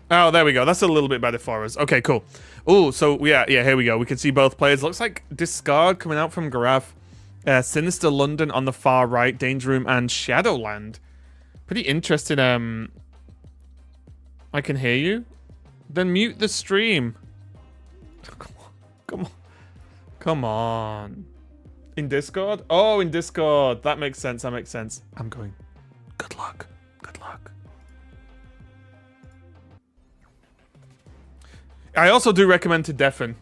Oh, there we go. That's a little bit better for us. Okay, cool. Oh, so yeah, here we go. We can see both players. Looks like Discard coming out from Garaf. Sinister London on the far right, Danger Room and Shadowland. Pretty interesting. I can hear you. Then mute the stream. Come on. Come on. In Discord? Oh, in Discord. That makes sense. That makes sense. I'm going. Good luck. Good luck. I also do recommend to deafen.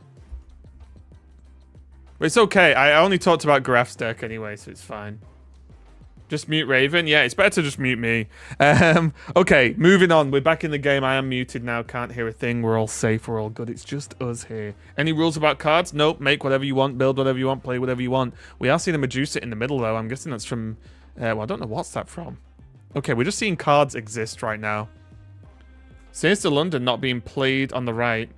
But it's okay. I only talked about Garaf's deck anyway, so it's fine. Just mute Raven? Yeah, it's better to just mute me. Okay, moving on. We're back in the game. I am muted now. Can't hear a thing. We're all safe. We're all good. It's just us here. Any rules about cards? Nope. Make whatever you want. Build whatever you want. Play whatever you want. We are seeing a Medusa in the middle, though. I'm guessing that's from... well, I don't know what's that from. Okay, we're just seeing cards exist right now. Sinister London not being played on the right.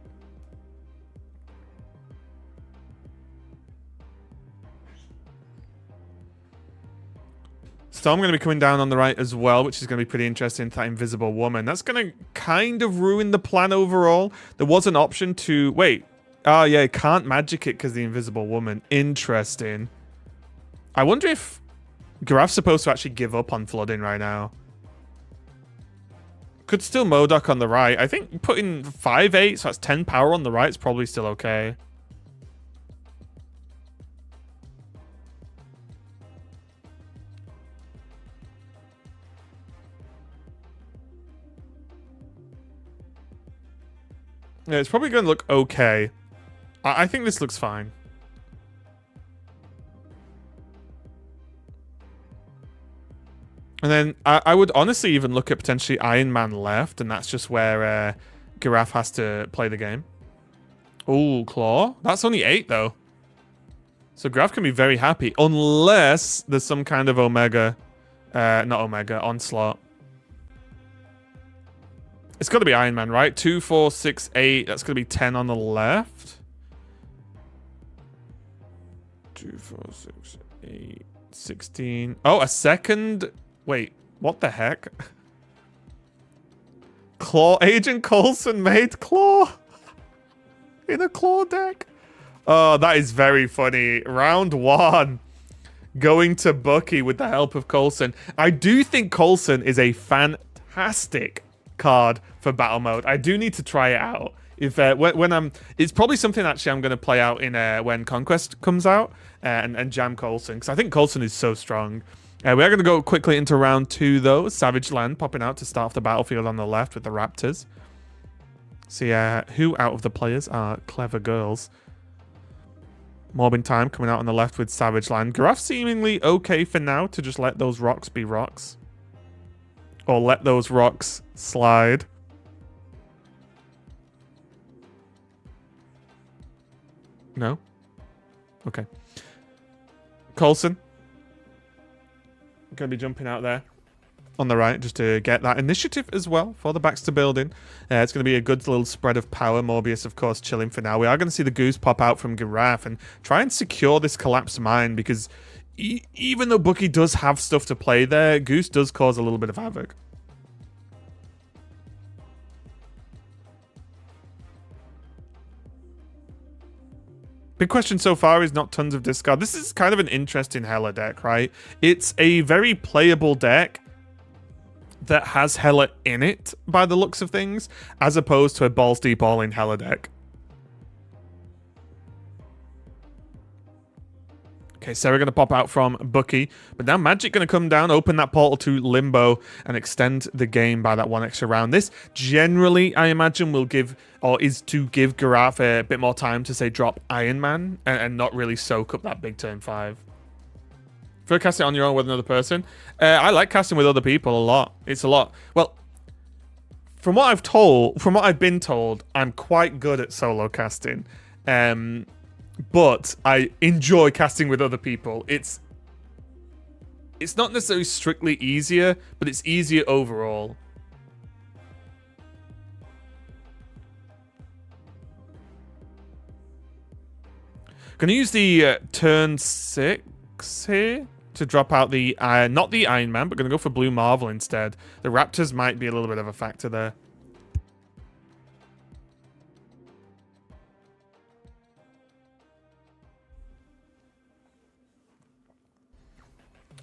Storm going to be coming down on the right as well, which is going to be pretty interesting. That Invisible Woman. That's going to kind of ruin the plan overall. There was an option to... Wait. Oh, yeah, can't magic it because the Invisible Woman. Interesting. I wonder if Garaf's supposed to actually give up on flooding right now. Could still Modok on the right. I think putting 5/8, so that's 10 power on the right is probably still okay. Yeah, it's probably going to look okay. I think this looks fine. And then I would honestly even look at potentially Iron Man left, and that's just where Garaf has to play the game. Ooh, Claw. That's only 8, though. So Garaf can be very happy, unless there's some kind of Omega. Not Omega, Onslaught. It's got to be Iron Man, right? 2, 4, 6, 8. That's going to be 10 on the left. 2, 4, 6, 8, 16. Oh, a second. Wait, what the heck? Claw. Agent Coulson made Claw in a Claw deck. Oh, that is very funny. Round 1. Going to Bucky with the help of Coulson. I do think Coulson is a fantastic card for battle mode. I do need to try it out. If when I'm, it's probably something actually I'm going to play out in when Conquest comes out and jam Coulson, because I think Coulson is so strong. We are going to go quickly into round 2 though. Savage Land popping out to start off the battlefield on the left with the Raptors. See who out of the players are clever girls. Morbin Time coming out on the left with Savage Land. Garaf seemingly okay for now to just let those rocks be rocks. Or let those rocks slide. No? Okay. Coulson. Going to be jumping out there on the right just to get that initiative as well for the Baxter building. It's going to be a good little spread of power. Morbius, of course, chilling for now. We are going to see the Goose pop out from Garaf and try and secure this collapsed mine, because even though Bucky does have stuff to play there, Goose does cause a little bit of havoc. Big question so far is not tons of discard. This is kind of an interesting Hela deck, right? It's a very playable deck that has Hela in it, by the looks of things, as opposed to a balls deep all-in Hela deck. Okay, Sarah going to pop out from Bucky, but now Magic going to come down, open that portal to Limbo, and extend the game by that 1 extra round. This generally, I imagine, will give, or is to give Garaf a bit more time to, say, drop Iron Man, and not really soak up that big turn 5. For casting on your own with another person, I like casting with other people a lot. It's a lot. Well, from what I've been told, I'm quite good at solo casting. But I enjoy casting with other people. It's not necessarily strictly easier, but it's easier overall. Gonna use the turn 6 here to drop out the not the Iron Man, but gonna go for Blue Marvel instead. The Raptors might be a little bit of a factor there.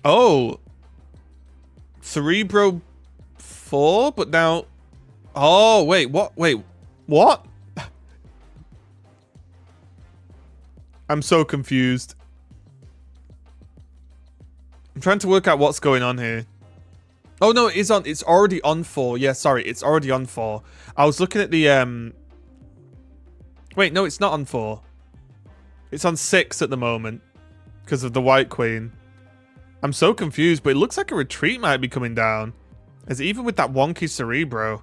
Oh. Cerebro 4, but now... Oh, wait, what? Wait, what? I'm so confused. I'm trying to work out what's going on here. Oh, no, it is on. It's already on 4. Yeah, sorry, it's already on 4. I was looking at the... Wait, no, it's not on 4. It's on 6 at the moment because of the White Queen. I'm so confused, but it looks like a retreat might be coming down. As even with that wonky Cerebro.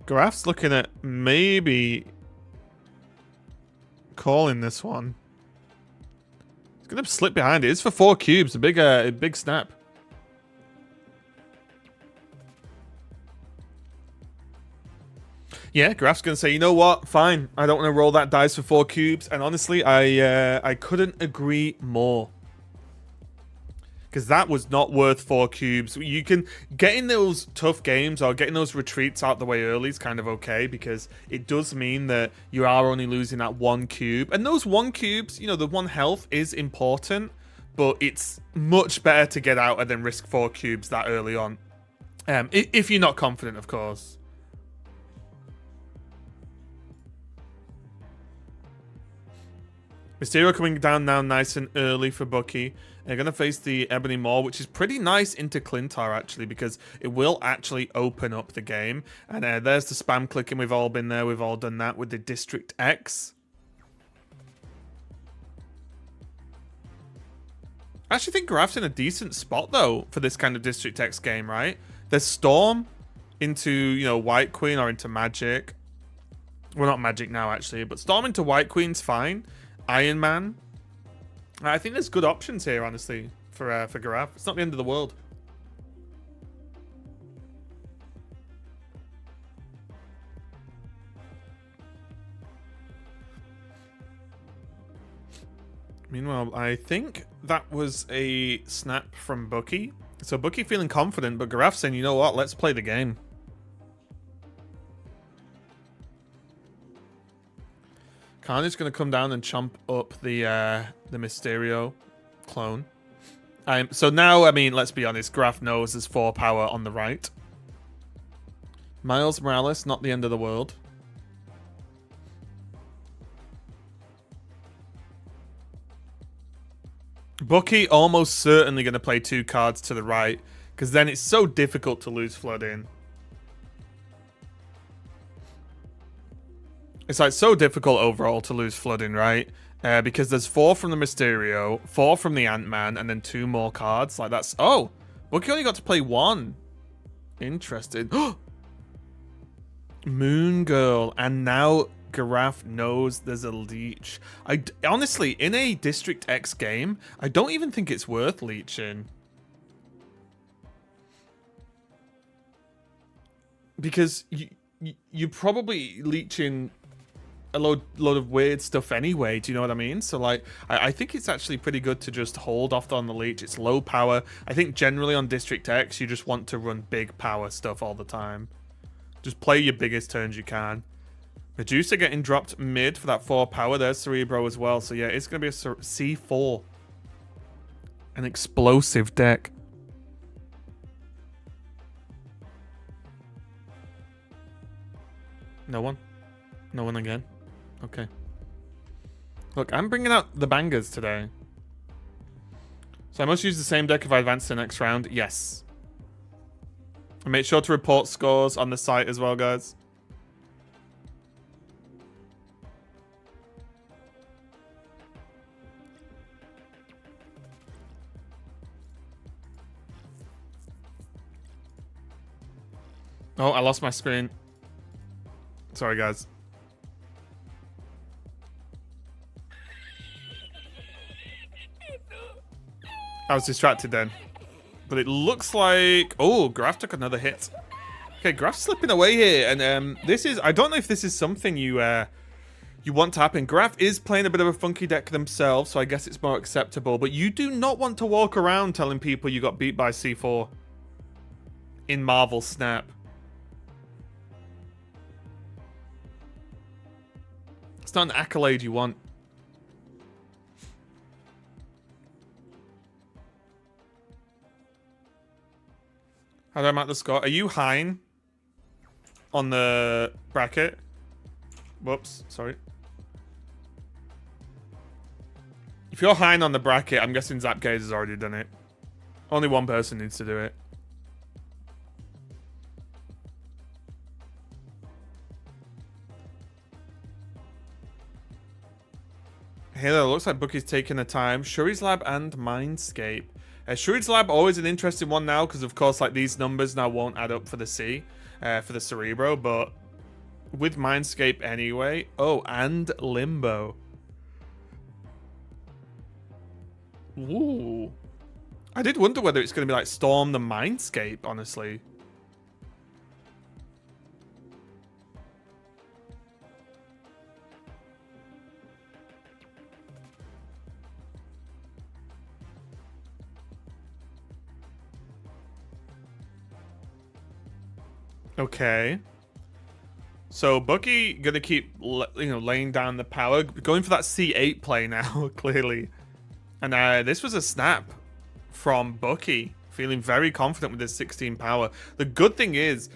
Graf's looking at maybe calling this one. It's going to slip behind it. It's for 4 cubes. A big snap. Yeah, Graf's going to say, you know what? Fine. I don't want to roll that dice for 4 cubes. And honestly, I couldn't agree more. Because that was not worth 4 cubes. You can... Getting those tough games or getting those retreats out the way early is kind of okay. Because it does mean that you are only losing that 1 cube. And those 1 cubes, you know, the 1 health is important. But it's much better to get out and then risk 4 cubes that early on. If you're not confident, of course. Mysterio coming down now nice and early for Bucky. They're going to face the Ebony Maw, which is pretty nice into Clintar, actually, because it will actually open up the game. And there's the spam clicking. We've all been there. We've all done that with the District X. I actually think Graf's in a decent spot, though, for this kind of District X game, right? There's Storm into, you know, White Queen or into Magic. Well, not Magic now, actually, but Storm into White Queen's fine. Iron Man. I think there's good options here, honestly, for Graf. It's not the end of the world. Meanwhile, I think that was a snap from Bucky. So Bucky feeling confident, but Graf saying, you know what, let's play the game. Carnage going to come down and chomp up the Mysterio clone. So now, I mean, let's be honest, Graf knows there's 4 power on the right. Miles Morales, not the end of the world. Bucky almost certainly going to play 2 cards to the right, because then it's so difficult to lose Flood in. It's like so difficult overall to lose Flooding, right? Because there's 4 from the Mysterio, 4 from the Ant-Man, and then 2 more cards. Like that's... Oh! Bucky only got to play 1. Interesting. Moon Girl. And now Graf knows there's a leech. Honestly, in a District X game, I don't even think it's worth leeching. Because you're probably leeching a load of weird stuff anyway, do you know what I mean? So like I think it's actually pretty good to just hold off on the leech. It's low power. I think generally on District X you just want to run big power stuff all the time. Just play your biggest turns you can. Medusa getting dropped mid for that 4 power. There's Cerebro as well. So yeah, it's going to be a C4. An explosive deck. No one? No one again? Okay. Look, I'm bringing out the bangers today. So I must use the same deck if I advance to the next round. Yes. And make sure to report scores on the site as well, guys. Oh, I lost my screen. Sorry, guys. I was distracted then. But it looks like... Oh, Graf took another hit. Okay, Graf's slipping away here. And this is... I don't know if this is something you want to happen. Graf is playing a bit of a funky deck themselves, so I guess it's more acceptable. But you do not want to walk around telling people you got beat by C4 in Marvel Snap. It's not an accolade you want. How do I mark the score? Are you Hein on the bracket? Whoops, sorry. If you're Hein on the bracket, I'm guessing Zapgaze has already done it. Only one person needs to do it. Halo, looks like Bookie's taking the time. Shuri's Lab and Mindscape. Shuri's Lab, always an interesting one now, because of course, like, these numbers now won't add up for the C, for the Cerebro, but with Mindscape anyway. Oh, and Limbo. Ooh. I did wonder whether it's going to be like Storm the Mindscape, honestly. Okay. So Bookie gonna keep, laying down the power, going for that C8 play now, clearly. And this was a snap from Bookie, feeling very confident with his 16 power. The good thing is,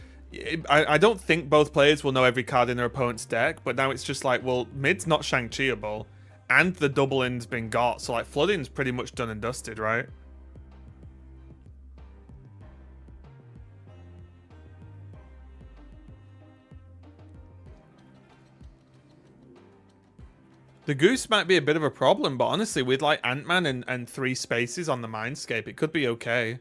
I don't think both players will know every card in their opponent's deck, but now it's just like, well, mid's not Shang-Chi-able, and the double-in's been got, so like flooding's pretty much done and dusted, right? The Goose might be a bit of a problem, but honestly, with like Ant-Man and 3 spaces on the Mindscape, it could be okay.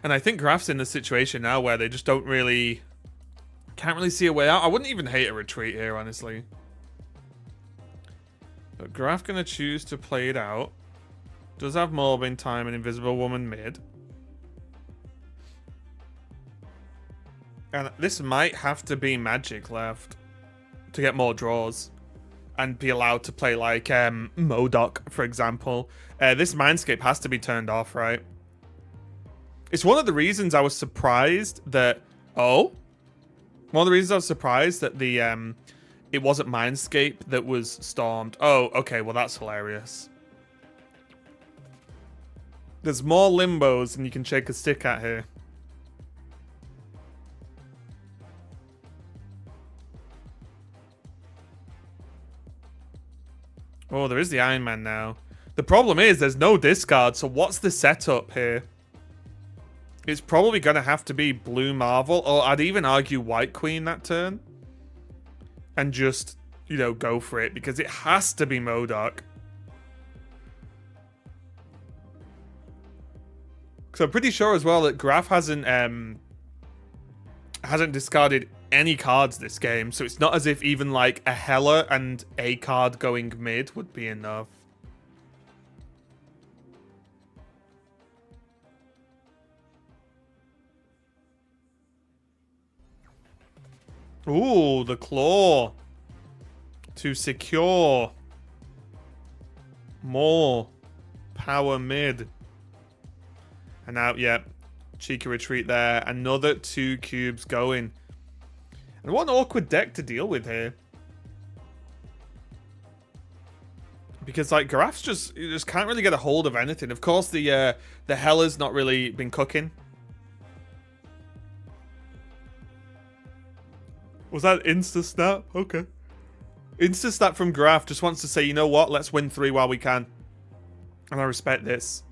And I think Graf's in the situation now where they just can't really see a way out. I wouldn't even hate a retreat here, honestly. But Graf gonna choose to play it out. Does have Morb in time and Invisible Woman mid. And this might have to be Magic left to get more draws and be allowed to play like MODOK, for example. This Mindscape has to be turned off, right? It's one of the reasons I was surprised that... Oh? One of the reasons I was surprised that the it wasn't Mindscape that was stormed. Oh, okay, well that's hilarious. There's more Limbos than you can shake a stick at here. Oh, there is the Iron Man now. The problem is there's no discard, so what's the setup here? It's probably going to have to be Blue Marvel, or I'd even argue White Queen that turn. And just, go for it, because it has to be MODOK. Because I'm pretty sure as well that Graf hasn't discarded any cards this game, so it's not as if even like a Hela and a card going mid would be enough. Ooh, the claw to secure more power mid. And now, yeah, cheeky retreat there. Another 2 cubes going. And what an awkward deck to deal with here. Because, like, Graf's just can't really get a hold of anything. Of course, the Hela's not really been cooking. Was that insta-snap? Okay. Insta-snap from Graf just wants to say, you know what? Let's win 3 while we can. And I respect this.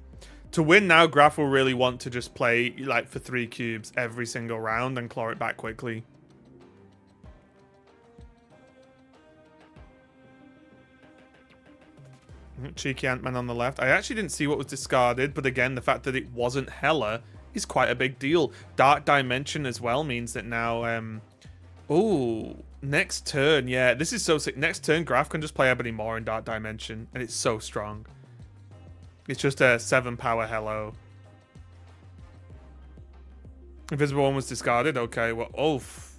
To win now, Graf will really want to just play like for 3 cubes every single round and claw it back quickly. Cheeky Ant-Man on the left. I actually didn't see what was discarded, but again, the fact that it wasn't Hela is quite a big deal. Dark Dimension as well means that now... Oh, next turn. Yeah, this is so sick. Next turn, Graf can just play Ebony Maw in Dark Dimension, and it's so strong. It's just a 7 power hello. Invisible One was discarded. Okay, well, oof.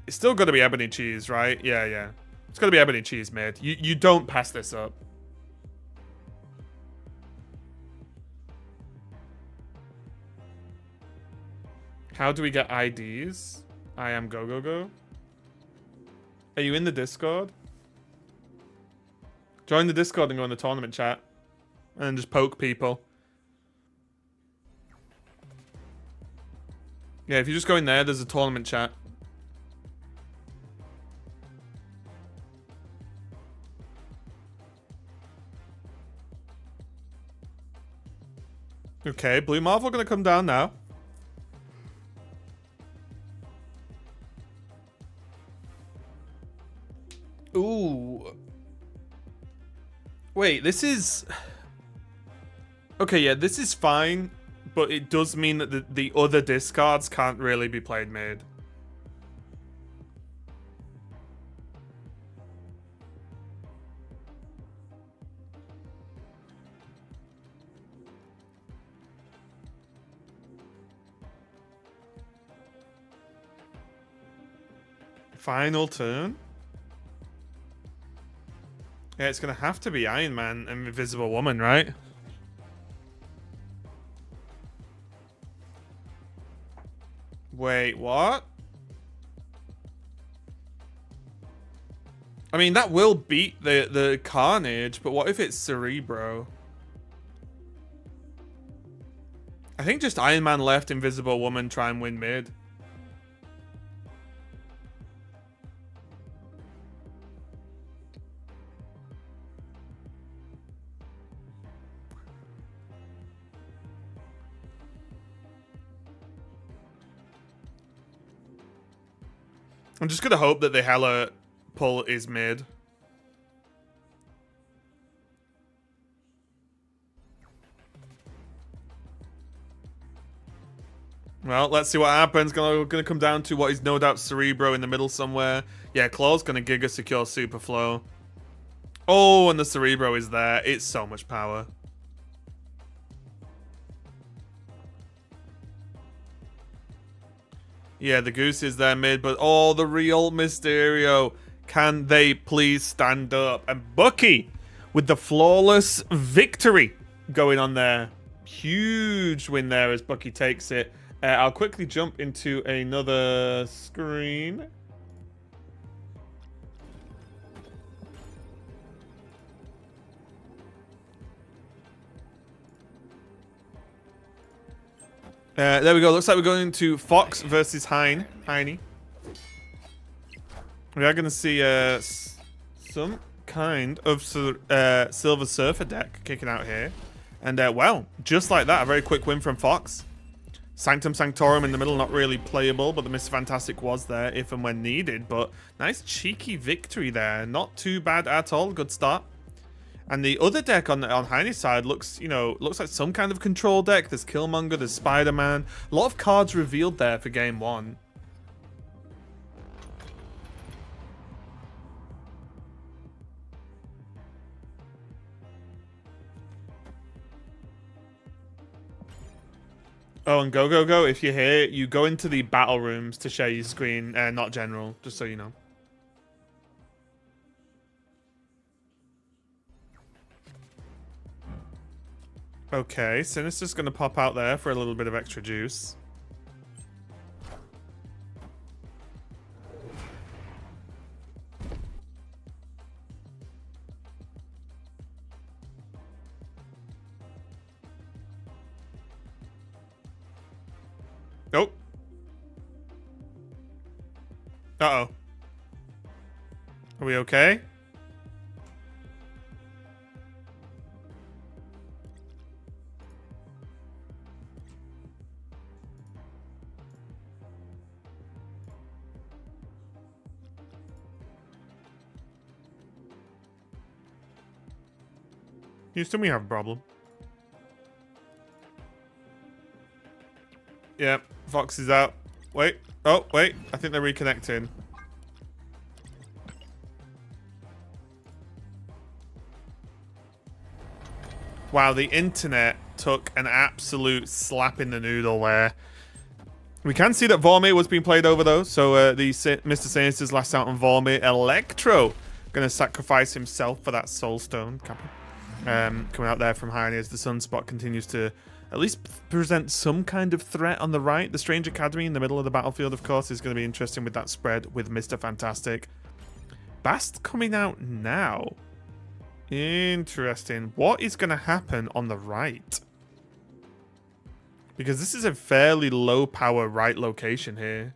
It's still got to be Ebony Cheese, right? Yeah, yeah. It's got to be Ebony Cheese mid. You don't pass this up. How do we get IDs? I am go go go. Are you in the Discord? Join the Discord and go in the tournament chat. And then just poke people. Yeah, if you just go in there, there's a tournament chat. Okay, Blue Marvel gonna come down now. Ooh. Wait, this is... Okay, yeah, this is fine, but it does mean that the other discards can't really be played mid. Final turn? Yeah, it's gonna have to be Iron Man and Invisible Woman, right? Wait, what? I mean, that will beat the Carnage, but what if it's Cerebro? I think just Iron Man left, Invisible Woman, try and win mid. I'm just gonna hope that the Hela pull is mid. Well, let's see what happens. Gonna come down to what is no doubt Cerebro in the middle somewhere. Yeah, Claw's gonna Giga secure Superflow. Oh, and the Cerebro is there. It's so much power. Yeah, the Goose is there mid, but oh, the real Mysterio. Can they please stand up? And Bucky with the flawless victory going on there. Huge win there as Bucky takes it. I'll quickly jump into another screen. There we go. Looks like we're going to Fox versus Heine. We are going to see some kind of Silver Surfer deck kicking out here. And, well, just like that, a very quick win from Fox. Sanctum Sanctorum in the middle, not really playable, but the Mr. Fantastic was there if and when needed. But nice cheeky victory there. Not too bad at all. Good start. And the other deck on Heine's side looks, you know, looks like some kind of control deck. There's Killmonger, there's Spider-Man. A lot of cards revealed there for game one. Oh, and go, if you're here, you go into the battle rooms to share your screen, not general, just so you know. Okay, Sinister's going to pop out there for a little bit of extra juice. Nope. Uh-oh. Are we okay? Houston, we have a problem. Yep, Fox is out. Wait. Oh, wait. I think they're reconnecting. Wow, the internet took an absolute slap in the noodle there. We can see that Vormir was being played over, though. So the Mr. Sinister's last out on Vormir. Electro going to sacrifice himself for that Soul Stone. Coming out there from Heine as the Sunspot continues to at least present some kind of threat on the right. The Strange Academy in the middle of the battlefield, of course, is going to be interesting with that spread with Mr. Fantastic. Bast coming out now. Interesting. What is going to happen on the right? Because this is a fairly low power right location here.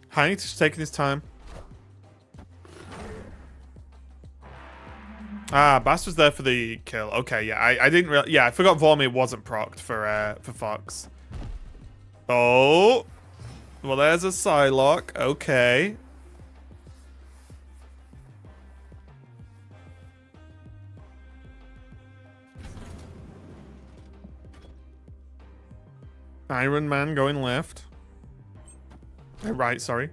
Heinz just taking his time. Ah, Bast was there for the kill. Okay, yeah, I didn't really. Yeah, I forgot Vormir wasn't procced for Fox. Oh, well, there's a Psylocke. Okay. Iron Man going left. Right, sorry.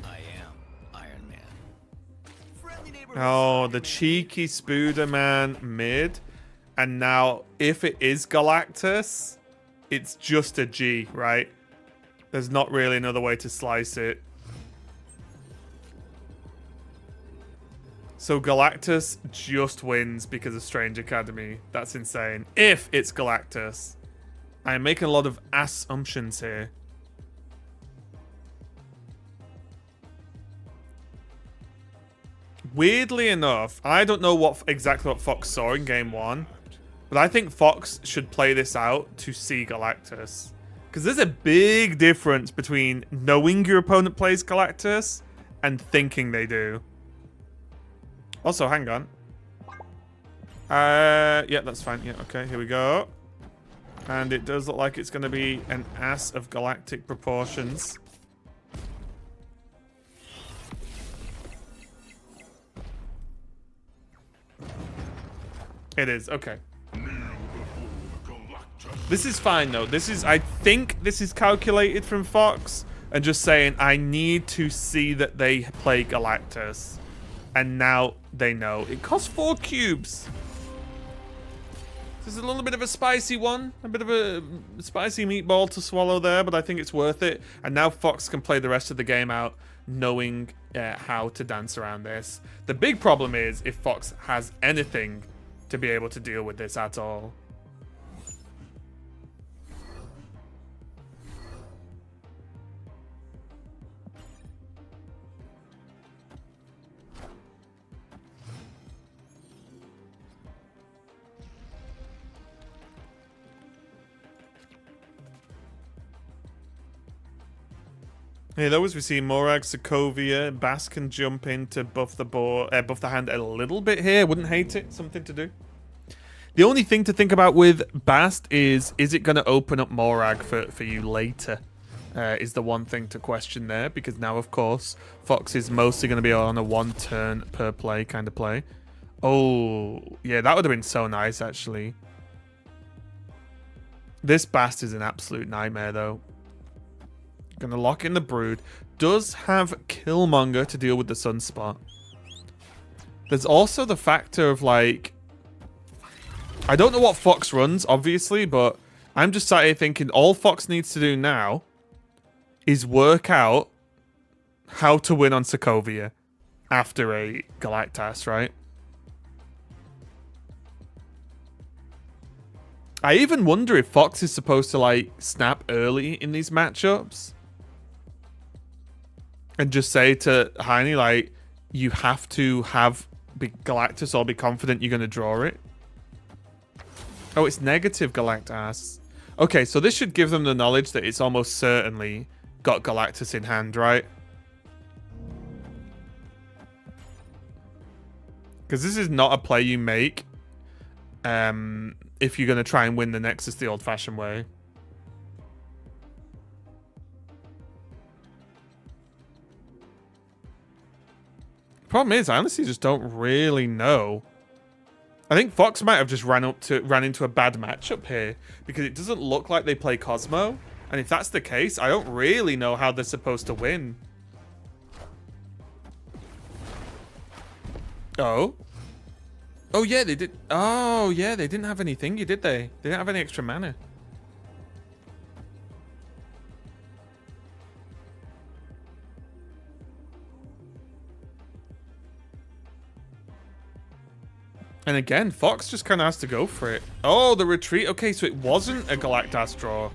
I am Iron Man. Oh, the cheeky Spooderman mid. And now, if it is Galactus, it's just a G, right? There's not really another way to slice it. So Galactus just wins because of Strange Academy. That's insane. If it's Galactus. I am making a lot of assumptions here. Weirdly enough, I don't know exactly what Fox saw in game 1, but I think Fox should play this out to see Galactus. Because there's a big difference between knowing your opponent plays Galactus and thinking they do. Also, hang on. Yeah, that's fine. Yeah, okay, here we go. And it does look like it's going to be an ass of galactic proportions. It is, okay. This is fine though. I think this is calculated from Fox and just saying I need to see that they play Galactus. And now they know. It costs 4 cubes. This is a little bit of a spicy one. A bit of a spicy meatball to swallow there, but I think it's worth it. And now Fox can play the rest of the game out knowing how to dance around this. The big problem is if Fox has anything to be able to deal with this at all. Hey, those we see Morag, Sokovia, Bast can jump in to buff the board, buff the hand a little bit here. Wouldn't hate it. Something to do. The only thing to think about with Bast is it going to open up Morag for you later? Is the one thing to question there, because now, of course, Fox is mostly going to be on a 1 turn per play kind of play. Oh, yeah, that would have been so nice, actually. This Bast is an absolute nightmare, though. Gonna lock in the Brood. Does have Killmonger to deal with the Sunspot. There's also the factor of, like... I don't know what Fox runs, obviously, but I'm just sat here thinking all Fox needs to do now is work out how to win on Sokovia after a Galactus, right? I even wonder if Fox is supposed to, like, snap early in these matchups. And just say to Heine, like, you have to have Galactus or be confident you're going to draw it. Oh, it's negative Galactus. Okay, so this should give them the knowledge that it's almost certainly got Galactus in hand, right? Because this is not a play you make if you're going to try and win the Nexus the old-fashioned way. Problem is, I honestly just don't really know. I think Fox might have just ran into a bad matchup here because it doesn't look like they play Cosmo. And if that's the case, I don't really know how they're supposed to win. Oh. Oh, yeah, they did. Oh, yeah, they didn't have any thingy, did they? They didn't have any extra mana. And again, Fox just kind of has to go for it. Oh, the retreat. Okay, so it wasn't a Galactus draw.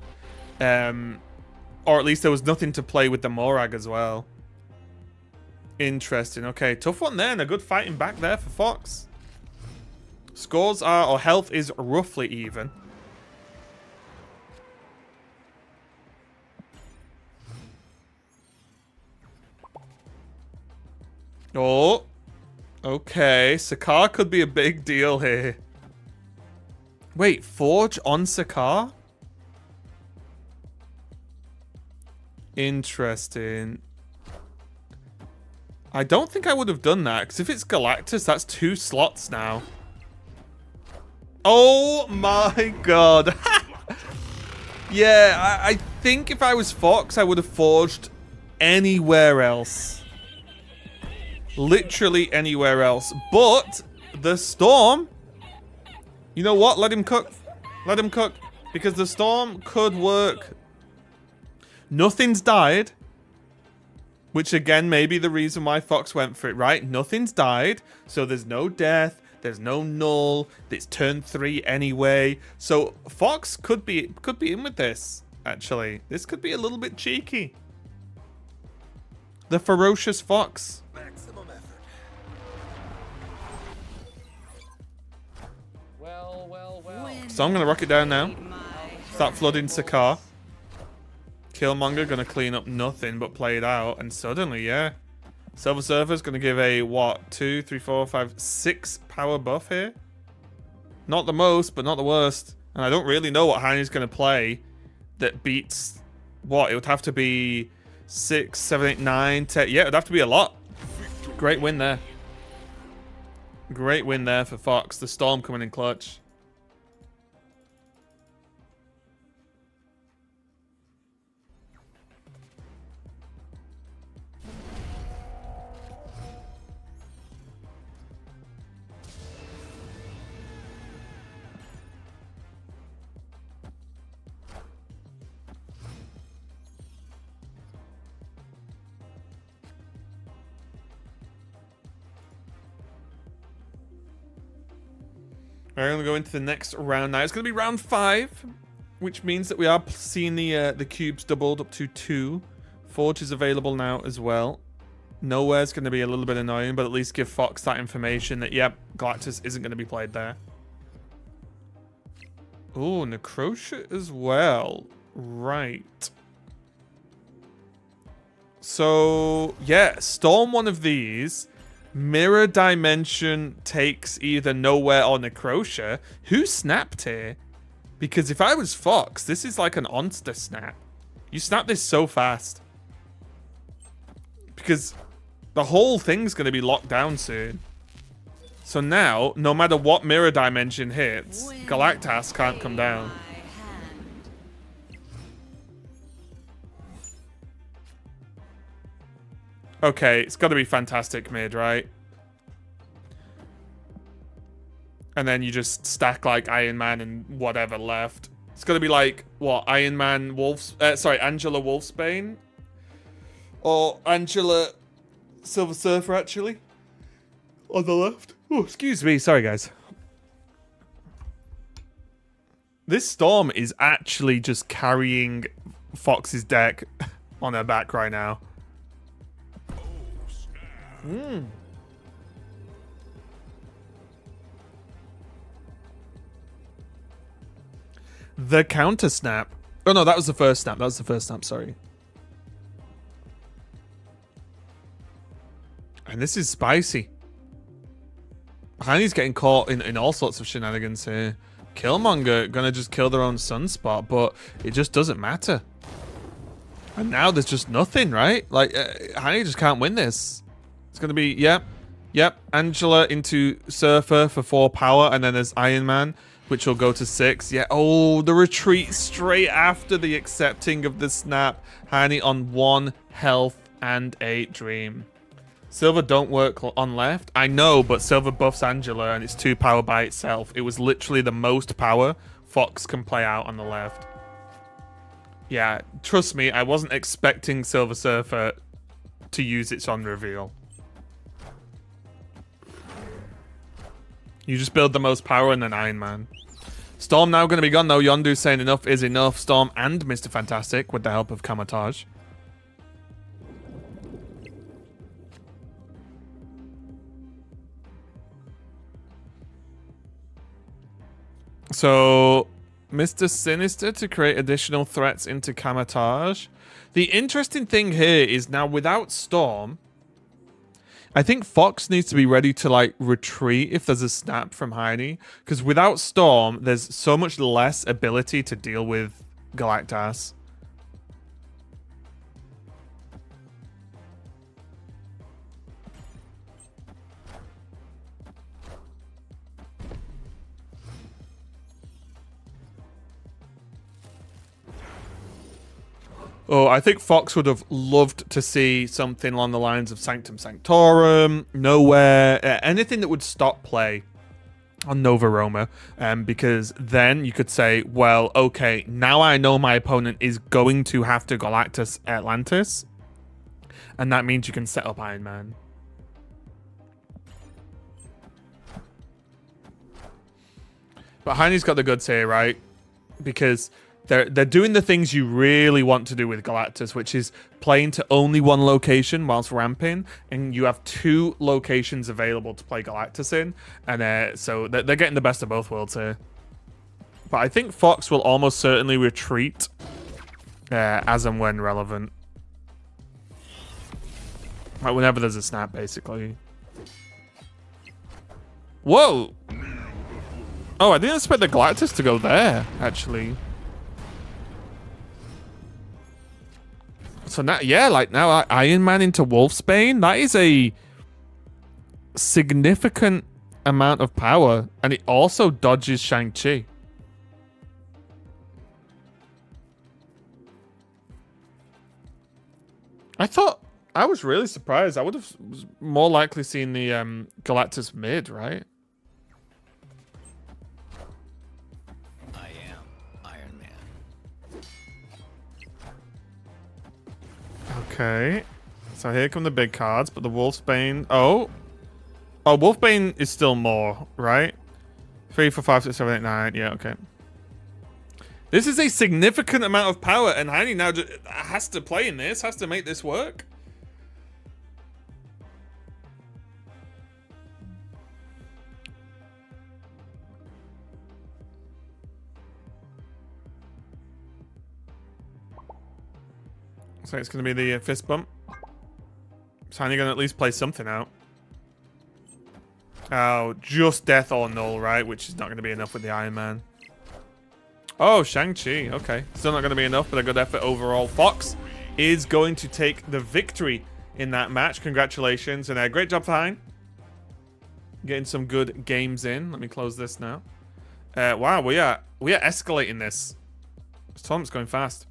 Or at least there was nothing to play with the Morag as well. Interesting. Okay, tough one there, and a good fighting back there for Fox. Scores are, or health is roughly even. Oh. Okay, Sakaar could be a big deal here. Wait, Forge on Sakaar? Interesting. I don't think I would have done that, because if it's Galactus, that's 2 slots now. Oh my god. Yeah, I think if I was Fox, I would have forged anywhere else. Literally anywhere else. But the Storm, you know what? Let him cook. Let him cook. Because the Storm could work. Nothing's died. Which again may be the reason why Fox went for it, right? Nothing's died. So there's no death. There's no null. It's turn 3 anyway. So Fox could be in with this, actually. This could be a little bit cheeky. The Ferocious Fox. Maximum effort. So I'm going to rock it down now. Start flooding Sakaar. Killmonger going to clean up nothing but play it out. And suddenly, yeah. Silver Surfer's going to give a, what, 2, 3, 4, 5, 6 power buff here? Not the most, but not the worst. And I don't really know what Heine's going to play that beats, what, it would have to be 6, 7, 8, 9, 10. Yeah, it would have to be a lot. Great win there. Great win there for Fox. The Storm coming in clutch. We're going to go into the next round now. It's going to be round 5, which means that we are seeing the cubes doubled up to 2. Forge is available now as well. Nowhere's going to be a little bit annoying, but at least give Fox that information that, yep, Galactus isn't going to be played there. Oh, Necrosha as well. Right. So, yeah, storm one of these. Mirror Dimension takes either Nowhere or Necrosha. Who snapped here? Because if I was Fox, this is like an Onster snap. You snap this so fast. Because the whole thing's going to be locked down soon. So now, no matter what Mirror Dimension hits, Galactus can't come down. Okay, it's got to be Fantastic mid, right? And then you just stack like Iron Man and whatever left. It's got to be like, what, Iron Man, Angela Wolfsbane? Or Angela Silver Surfer, actually? On the left. Oh, excuse me. Sorry, guys. This Storm is actually just carrying Fox's deck on her back right now. The counter snap. Oh no, that was the first snap. That was the first snap, sorry. And this is spicy. Heine's getting caught in all sorts of shenanigans here. Killmonger gonna just kill their own sunspot, but it just doesn't matter. And now there's just nothing, right? Like, Heine just can't win this. It's gonna be, yep. Angela into Surfer for 4 power, and then there's Iron Man, which will go to 6. Yeah, oh, the retreat straight after the accepting of the snap. Heine on 1 health and a dream. Silver don't work on left. I know, but Silver buffs Angela, and it's 2 power by itself. It was literally the most power Fox can play out on the left. Yeah, trust me, I wasn't expecting Silver Surfer to use its on reveal. You just build the most power and then Iron Man. Storm now going to be gone though. Yondu's saying enough is enough. Storm and Mr. Fantastic with the help of Kamatage. So, Mr. Sinister to create additional threats into Kamatage. The interesting thing here is now without Storm, I think Fox needs to be ready to like retreat if there's a snap from Heine. Because without Storm, there's so much less ability to deal with Galactus. Oh, I think Fox would have loved to see something along the lines of Sanctum Sanctorum, Nowhere, anything that would stop play on Nova Roma, because then you could say, well, okay, now I know my opponent is going to have to Galactus Atlantis, and that means you can set up Iron Man. But Heine's got the goods here, right? Because they're doing the things you really want to do with Galactus, which is playing to only one location whilst ramping, and you have 2 locations available to play Galactus in, and so they're getting the best of both worlds here. But I think Fox will almost certainly retreat as and when relevant. Like whenever there's a snap, basically. Whoa! Oh, I didn't expect the Galactus to go there, actually. So now, yeah, like now Iron Man into Wolfsbane, that is a significant amount of power. And it also dodges Shang-Chi. I was really surprised. I would have more likely seen the Galactus mid, right? I am Iron Man. Okay. So here come the big cards, but the Wolfsbane... Oh, Wolfbane is still more, right? 3, 4, 5, 6, 7, 8, 9. Yeah, okay. This is a significant amount of power, and Heine now just has to play in this, has to make this work. So it's going to be the fist bump. So Heine going to at least play something out. Oh, just death or null, right? Which is not going to be enough with the Iron Man. Oh, Shang-Chi. Okay. Still not going to be enough, but a good effort overall. Fox is going to take the victory in that match. Congratulations. And a great job for Hein. Getting some good games in. Let me close this now. Wow, we are escalating this. This tournament's going fast.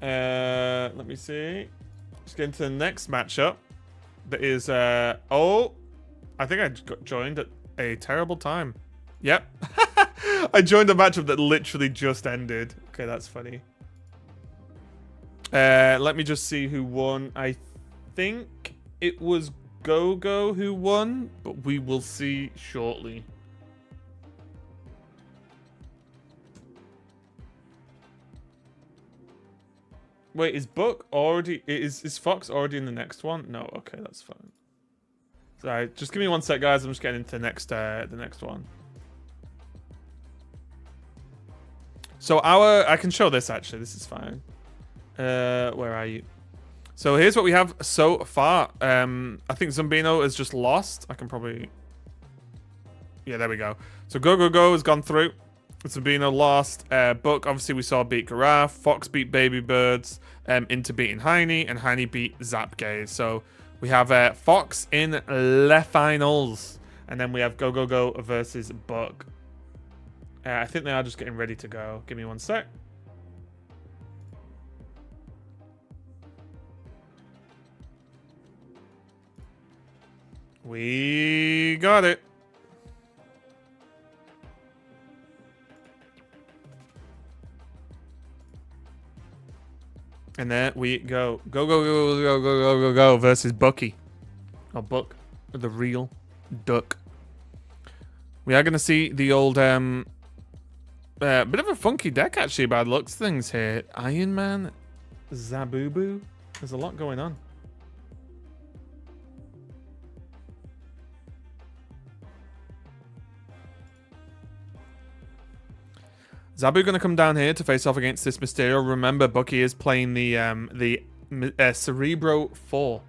Let me see. Let's get into the next matchup. That is, oh, I think I got joined at a terrible time. Yep. I joined a matchup that literally just ended. Okay, that's funny. Let me just see who won. I think it was Gogo who won, but we will see shortly. Wait, is Buck already... Is Fox already in the next one? No, okay, that's fine. Sorry, just give me one sec, guys. I'm just getting into the next one. So I can show this, actually. This is fine. Where are you? So here's what we have so far. I think Zumbino has just lost. I can probably... Yeah, there we go. So Go has gone through. Zumbino lost. Buck, obviously, we saw beat Garaf. Fox beat Baby Birds into beating Heine. And Heine beat Zapgaze. So we have Fox in the finals. And then we have Go versus Buck. I think they are just getting ready to go. Give me one sec. We got it. And there we go. Go versus Bucky. Or Buck. The real Duck. We are going to see the old, bit of a funky deck, actually, by the looks of things here. Iron Man, Zabubu. There's a lot going on. Zabu going to come down here to face off against this Mysterio. Remember, Bucky is playing the Cerebro 4.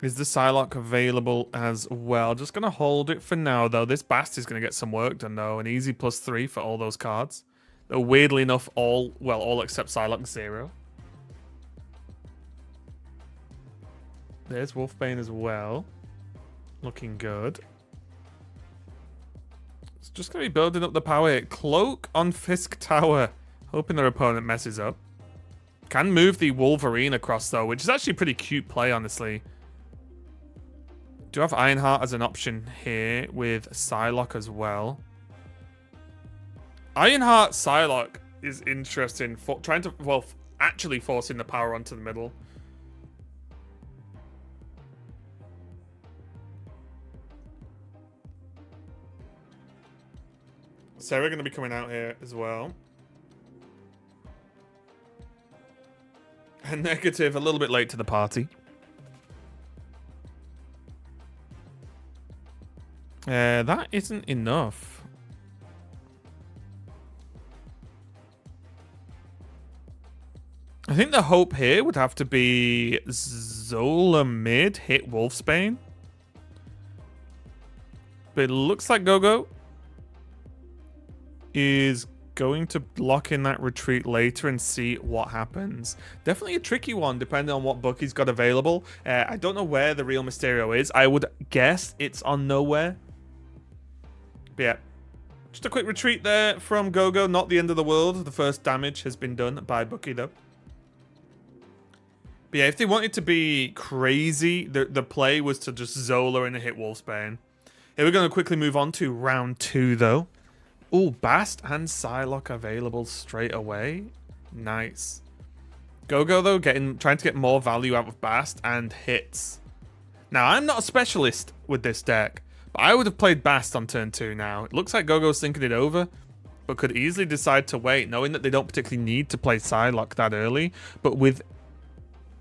Is the Psylocke available as well? Just going to hold it for now, though. This Bast is going to get some work done, though. An easy +3 for all those cards. Though, weirdly enough, all except Psylocke 0. There's Wolfbane as well. Looking good. It's just going to be building up the power here. Cloak on Fisk Tower. Hoping their opponent messes up. Can move the Wolverine across, though, which is actually a pretty cute play, honestly. Do have Ironheart as an option here with Psylocke as well. Ironheart Psylocke is interesting for trying to, well, actually forcing the power onto the middle. Sarah going to be coming out here as well. And Negative a little bit late to the party. That isn't enough. I think the hope here would have to be Zola mid hit Wolfsbane. But it looks like Gogo is going to lock in that retreat later and see what happens. Definitely a tricky one depending on what Bucky's got available. I don't know where the real Mysterio is. I would guess it's on nowhere. But yeah, just a quick retreat there from Gogo. Not the end of the world. The first damage has been done by Bucky though. But yeah, if they wanted to be crazy, the play was to just Zola and hit Wolfsbane. Here we're going to quickly move on to round 2 though. Oh, Bast and Psylocke available straight away. Nice. Gogo though, trying to get more value out of Bast and hits. Now, I'm not a specialist with this deck, but I would have played Bast on turn 2 now. It looks like Gogo's thinking it over, but could easily decide to wait, knowing that they don't particularly need to play Psylocke that early. But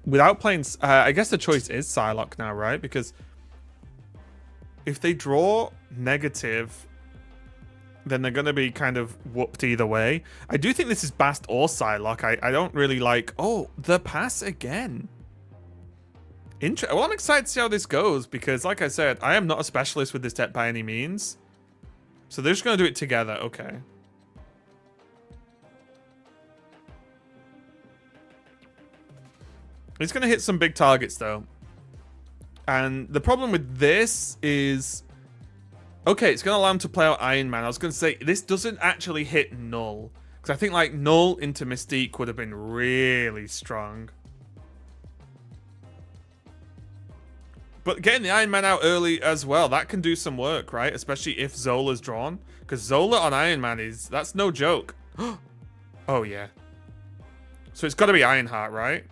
without playing, I guess the choice is Psylocke now, right? Because if they draw Negative, then they're going to be kind of whooped either way. I do think this is Bast or Psylocke. I don't really like... Oh, the pass again. Well, I'm excited to see how this goes because, like I said, I am not a specialist with this deck by any means. So they're just going to do it together. Okay. He's going to hit some big targets, though. And the problem with this is... Okay, it's going to allow him to play out Iron Man. I was going to say, this doesn't actually hit Null. Because I think, like, Null into Mystique would have been really strong. But getting the Iron Man out early as well, that can do some work, right? Especially if Zola's drawn. Because Zola on Iron Man that's no joke. Oh, yeah. So it's got to be Ironheart, right?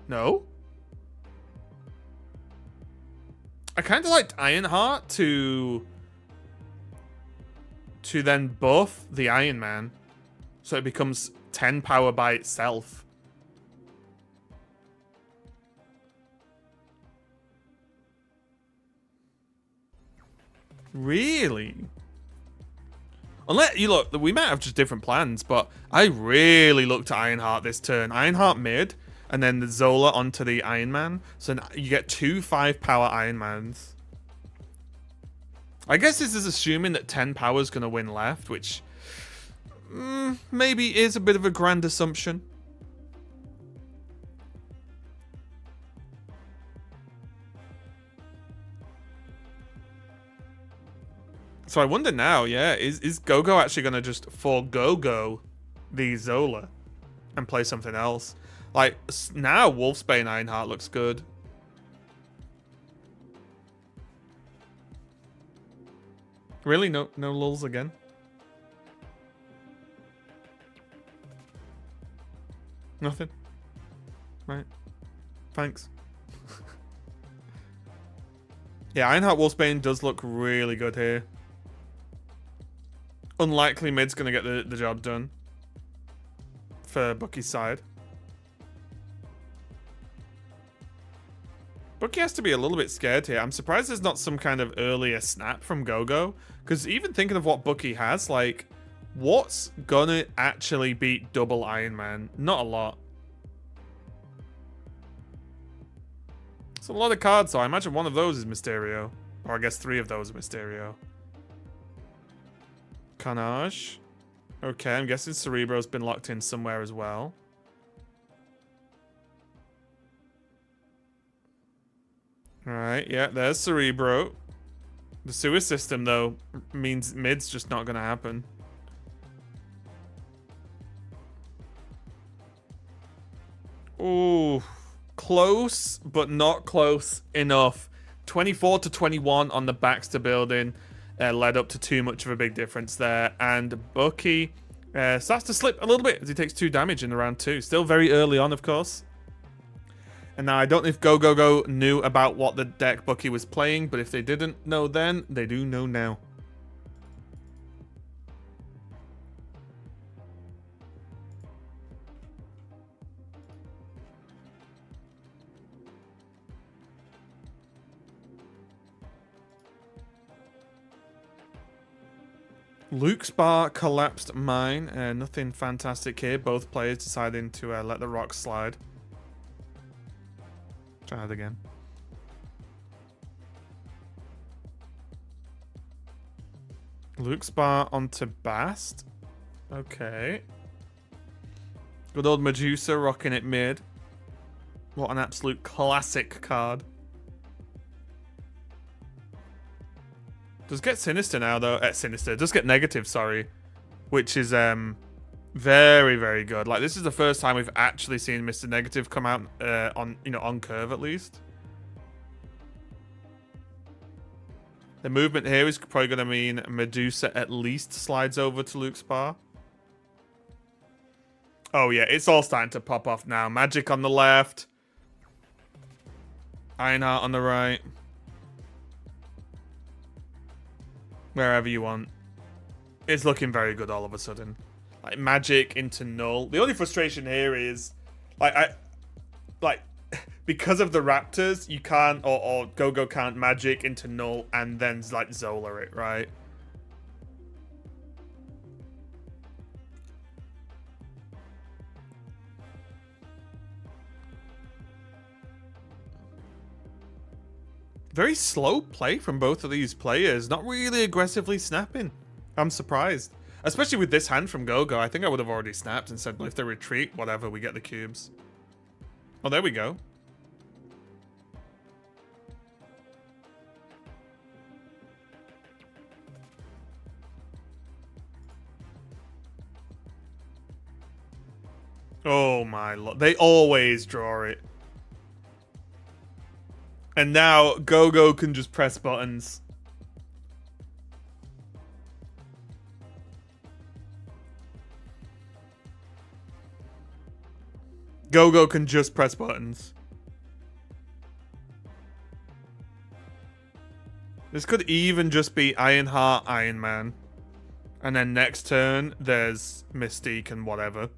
No? I kind of liked Ironheart to then buff the Iron Man. So it becomes 10 power by itself. Really? Unless, you look, we might have just different plans, but I really looked at Ironheart this turn. Ironheart mid, and then the Zola onto the Iron Man. So you get 2 5-power Iron Mans. I guess this is assuming that 10 power is going to win left, which maybe is a bit of a grand assumption. So I wonder now, yeah, is Gogo actually going to just forgo the Zola and play something else? Like, now Wolfsbane Ironheart looks good. Really? No lulls again? Nothing? Right. Thanks. Yeah, Ironheart Wolfsbane does look really good here. Unlikely mid's going to get the job done for Bucky's side. Bucky has to be a little bit scared here. I'm surprised there's not some kind of earlier snap from Gogo. Because even thinking of what Bucky has, like, what's gonna actually beat double Iron Man? Not a lot. It's a lot of cards, so I imagine one of those is Mysterio. Or I guess 3 of those are Mysterio. Carnage. Okay, I'm guessing Cerebro's been locked in somewhere as well. Alright, yeah, there's Cerebro. The sewer system, though, means mid's just not gonna happen. Ooh, close, but not close enough. 24 to 21 on the Baxter building led up to too much of a big difference there. And Bucky starts to slip a little bit as he takes 2 damage in the round 2. Still very early on, of course. And now I don't know if Go knew about what the deck Bucky was playing, but if they didn't know then, they do know now. Luke's bar collapsed mine. Nothing fantastic here. Both players deciding to let the rocks slide. Try that again. Luke's bar onto Bast. Okay. Good old Medusa rocking it mid. What an absolute classic card. Does get Sinister now, though. Sinister. Does get Negative, sorry. Which is very, very good. Like, this is the first time we've actually seen Mr. Negative come out on curve, at least. The movement here is probably going to mean Medusa at least slides over to Luke's bar. Oh, yeah. It's all starting to pop off now. Magic on the left. Ironheart on the right. Wherever you want. It's looking very good all of a sudden. Like, Magic into Null. The only frustration here is, because of the Raptors, you can't, or Go can't Magic into Null and then, like, Zola it, right? Very slow play from both of these players. Not really aggressively snapping. I'm surprised. Especially with this hand from Gogo. I think I would have already snapped and said, well, if they retreat, whatever, we get the cubes. Oh, there we go. Oh my lord. They always draw it. And now Gogo can just press buttons. Gogo can just press buttons. This could even just be Ironheart, Iron Man. And then next turn, there's Mystique and whatever.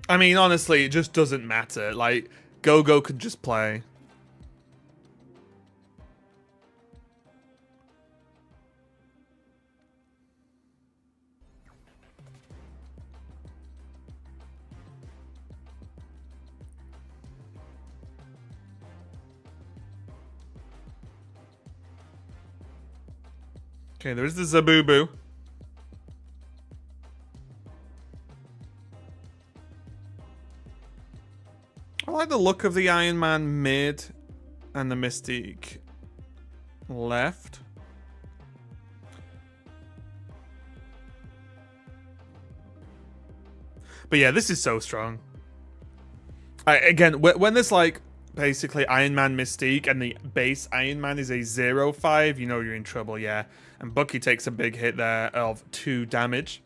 I mean, honestly, it just doesn't matter. Like, Gogo could just play. Okay, there's the Zabubu. I like the look of the Iron Man mid and the Mystique left. But yeah, this is so strong. Again, when there's like basically Iron Man Mystique and the base Iron Man is a 0/5, you know you're in trouble, yeah. And Bucky takes a big hit there of 2 damage.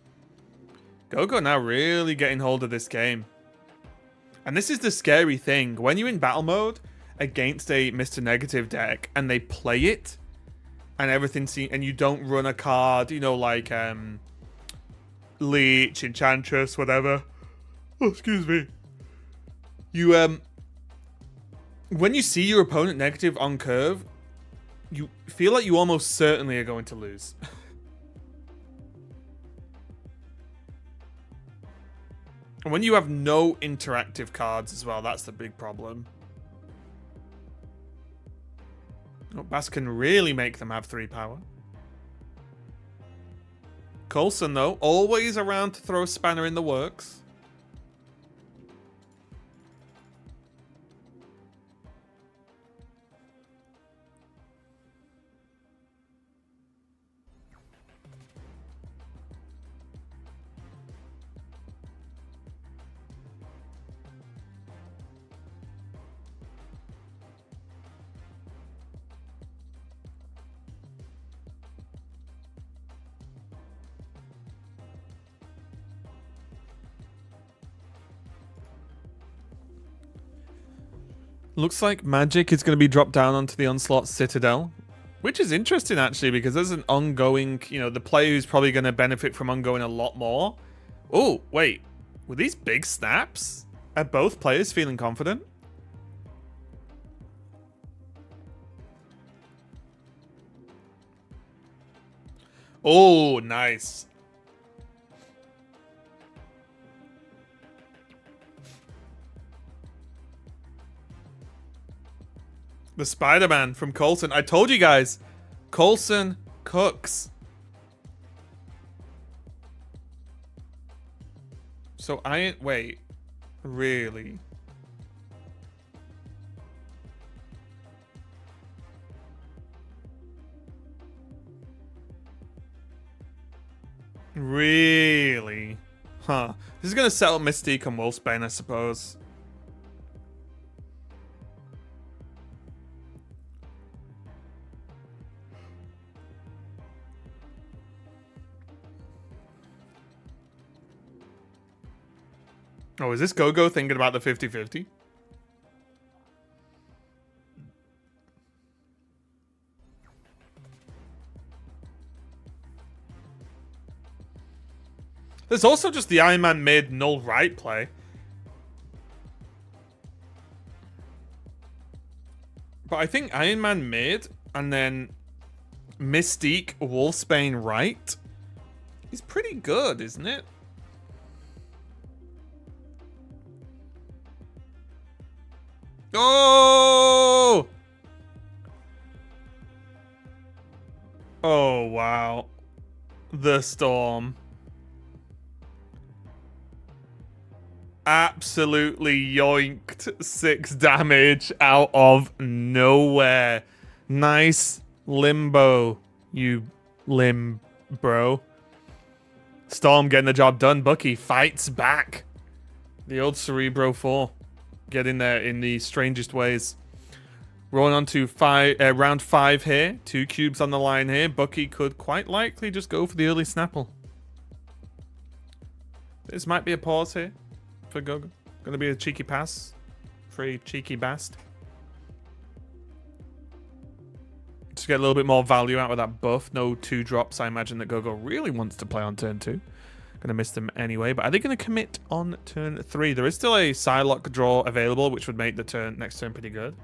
Gogo now really getting hold of this game. And this is the scary thing. When you're in battle mode against a Mr. Negative deck and they play it and everything and you don't run a card, you know, like Leech, Enchantress, whatever. Oh, excuse me. You when you see your opponent negative on curve, you feel like you almost certainly are going to lose. And when you have no interactive cards as well, that's the big problem. Oh, Bass can really make them have 3 power. Coulson, though, always around to throw a spanner in the works. Looks like Magic is going to be dropped down onto the Onslaught Citadel, which is interesting actually because there's an ongoing, you know, the player who's probably going to benefit from ongoing a lot more. Oh, wait. Were these big snaps? Are both players feeling confident? Oh, nice. The Spider-Man from Coulson. I told you guys, Coulson cooks. So wait, really? Really? Huh. This is gonna settle Mystique and Wolfsbane, I suppose. Oh, is this Gogo thinking about the 50-50? There's also just the Iron Man mid null right play. But I think Iron Man mid and then Mystique Wolfsbane right is pretty good, isn't it? Oh! Oh, wow. The Storm. Absolutely yoinked 6 damage out of nowhere. Nice limbo, you limb bro. Storm getting the job done. Bucky fights back. The old Cerebro 4. Get in there in the strangest ways. Rolling on to round 5 here. 2 cubes on the line here. Bucky could quite likely just go for the early Snapple. This might be a pause here for Gogo. Gonna be a cheeky pass for a cheeky bast. Just get a little bit more value out of that buff. No 2 drops, I imagine, that Gogo really wants to play on turn 2. Gonna miss them anyway, but are they gonna commit on turn 3? There is still a Psylocke draw available, which would make the next turn pretty good.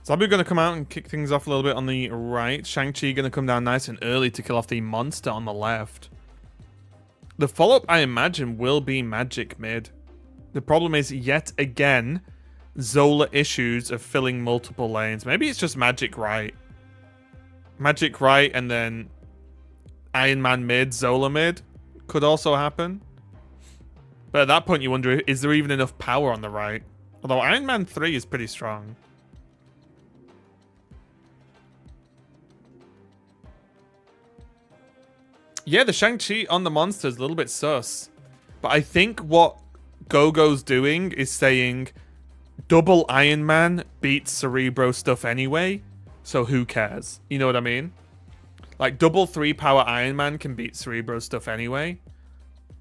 Zabu going to come out and kick things off a little bit on the right. Shang-Chi going to come down nice and early to kill off the monster on the left. The follow-up, I imagine, will be Magic mid. The problem is, yet again, Zola issues of filling multiple lanes. Maybe it's just Magic right. Magic right and then Iron Man mid, Zola mid could also happen. But at that point, you wonder, is there even enough power on the right? Although Iron Man 3 is pretty strong. Yeah, the Shang-Chi on the monster is a little bit sus. But I think what Gogo's doing is saying double Iron Man beats Cerebro stuff anyway, so who cares? You know what I mean? Like, double 3-power Iron Man can beat Cerebro stuff anyway.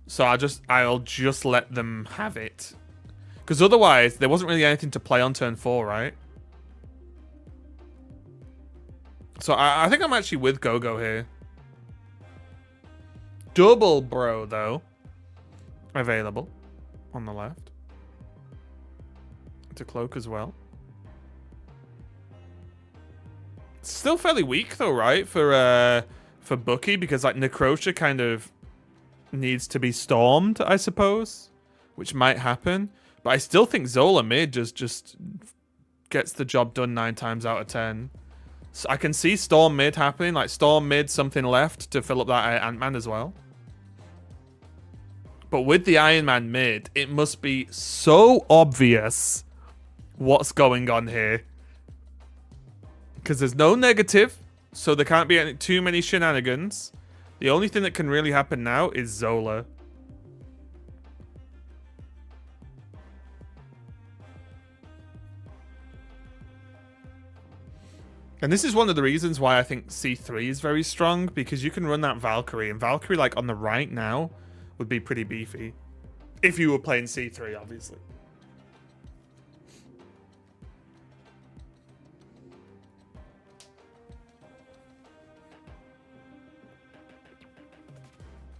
So I'll just let them have it. Because otherwise, there wasn't really anything to play on turn 4, right? So I think I'm actually with Gogo here. Double Bro, though. Available on the left. To cloak as well. Still fairly weak though, right? For Bucky, because like Necrosha kind of needs to be stormed, I suppose. Which might happen. But I still think Zola mid just gets the job done 9 times out of 10. So I can see Storm mid happening, like Storm mid, something left to fill up that Ant-Man as well. But with the Iron Man mid, it must be so obvious what's going on here. Because there's no negative, so there can't be too many shenanigans. The only thing that can really happen now is Zola. And this is one of the reasons why I think C3 is very strong, because you can run that Valkyrie, and Valkyrie, like, on the right now would be pretty beefy. If you were playing C3, obviously.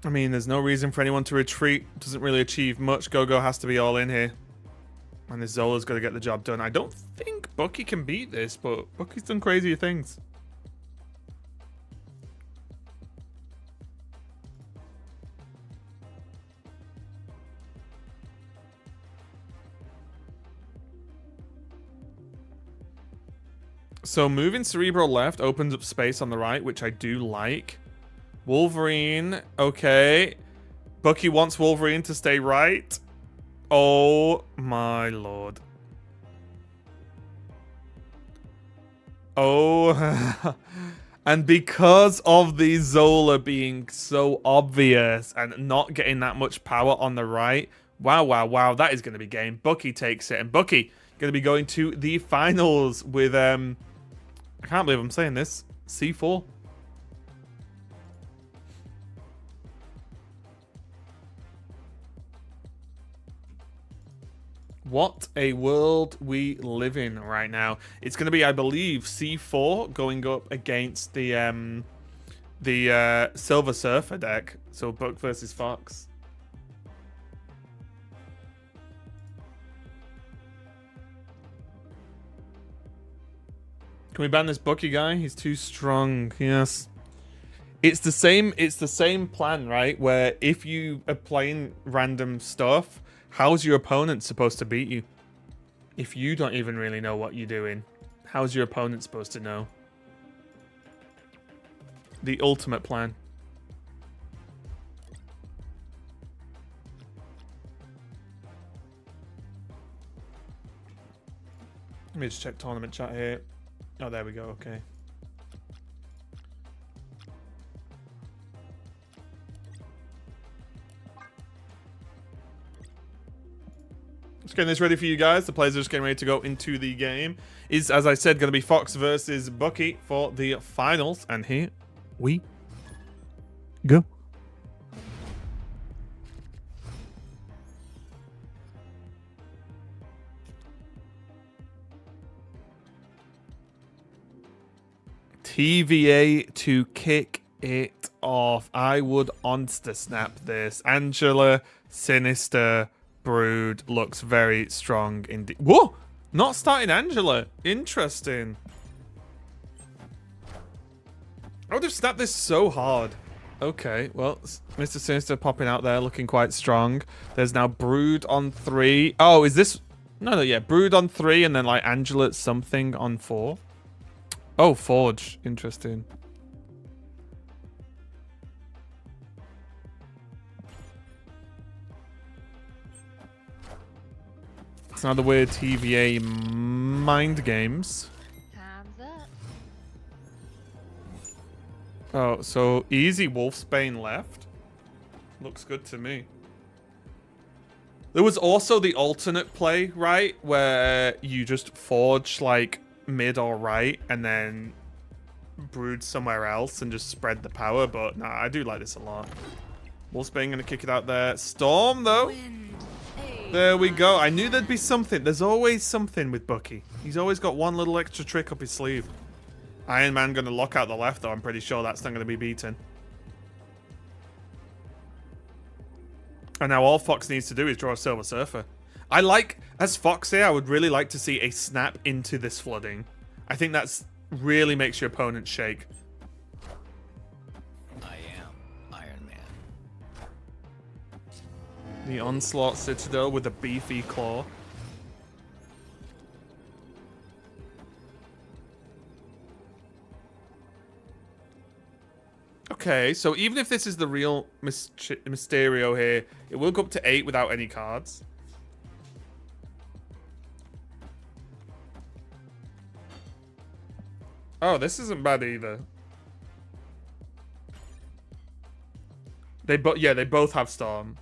I mean, there's no reason for anyone to retreat. Doesn't really achieve much. Gogo has to be all in here. And this Zola's got to get the job done. I don't think Bucky can beat this, but Bucky's done crazier things. So moving Cerebro left opens up space on the right, which I do like. Wolverine, okay. Bucky wants Wolverine to stay right. Oh my lord. Oh. And because of the Zola being so obvious and not getting that much power on the right, wow, that is going to be game. Bucky takes it, and Bucky going to be going to the finals with, I can't believe I'm saying this, C4. What a world we live in right now. It's going to be, I believe, C4 going up against the Silver Surfer deck. So Buck versus Fox. Can we ban this Bucky guy? He's too strong. Yes. It's the same plan, right? Where if you are playing random stuff, how's your opponent supposed to beat you? If you don't even really know what you're doing, how's your opponent supposed to know? The ultimate plan. Let me just check tournament chat here. Oh, there we go. Okay. Just getting this ready for you guys. The players are just getting ready to go into the game. Is, as I said, going to be Fox versus Bucky for the finals. And here we go. TVA to kick it off. I would Onster snap this. Angela, Sinister, Brood looks very strong indeed. Whoa! Not starting Angela. Interesting. I would have snapped this so hard. Okay, well, Mr. Sinister popping out there looking quite strong. There's now Brood on 3. Oh, is this... No, yeah. Brood on 3 and then like Angela something on 4. Oh, Forge. Interesting. It's another weird TVA mind games. Time's up. Oh, so easy Wolfsbane left. Looks good to me. There was also the alternate play, right? Where you just forge like mid or right and then brood somewhere else and just spread the power. But nah, I do like this a lot. Wolfsbane gonna kick it out there. Storm though. There we go. I knew there'd be something. There's always something with Bucky. He's always got one little extra trick up his sleeve. Iron Man gonna lock out the left though. I'm pretty sure that's not gonna be beaten. And now all Fox needs to do is draw a Silver Surfer. I like, as Fox here, I would really like to see a snap into this flooding. I think that's really makes your opponent shake. I am Iron Man. The Onslaught Citadel with a beefy claw. Okay, so even if this is the real Mysterio here, it will go up to 8 without any cards. Oh, this isn't bad either. They both have Storm.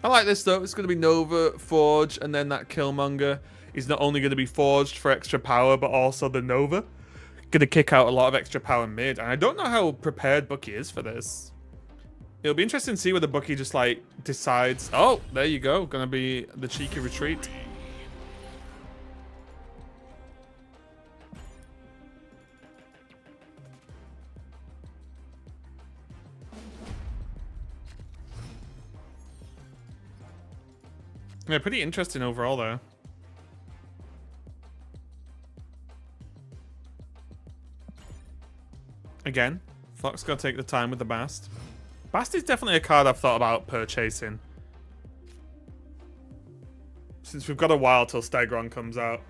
I like this though. It's going to be Nova, Forge, and then that Killmonger is not only going to be forged for extra power, but also the Nova. Going to kick out a lot of extra power mid. And I don't know how prepared Bucky is for this. It'll be interesting to see whether Bucky just like decides, oh, there you go. Going to be the cheeky retreat. Yeah, pretty interesting overall, though. Again, Fox got to take the time with the Bast. Bast is definitely a card I've thought about purchasing. Since we've got a while till Stegron comes out.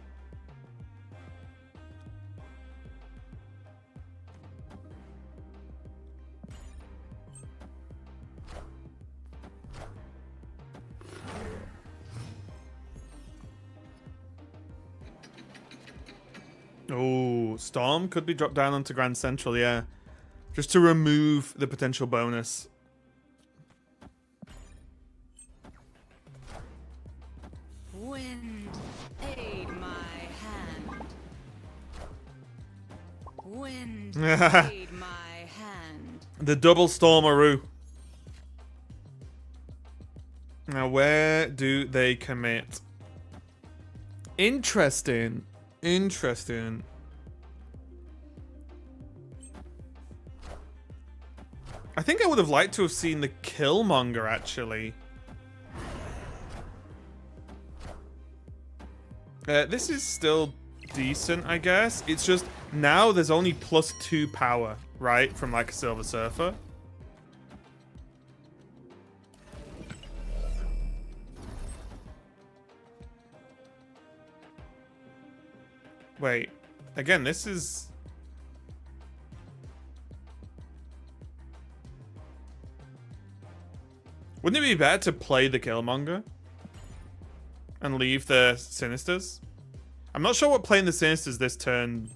Oh, Storm could be dropped down onto Grand Central, yeah. Just to remove the potential bonus. Wind, aid my hand. Wind, aid my hand. The double Stormaroo. Now, where do they commit? Interesting. Interesting. I think I would have liked to have seen the Killmonger, actually. This is still decent, I guess. It's just, now there's only +2 power, right? From, like, a Silver Surfer. Wait. Again, this is... Wouldn't it be better to play the Killmonger? And leave the Sinisters? I'm not sure what playing the Sinisters this turn...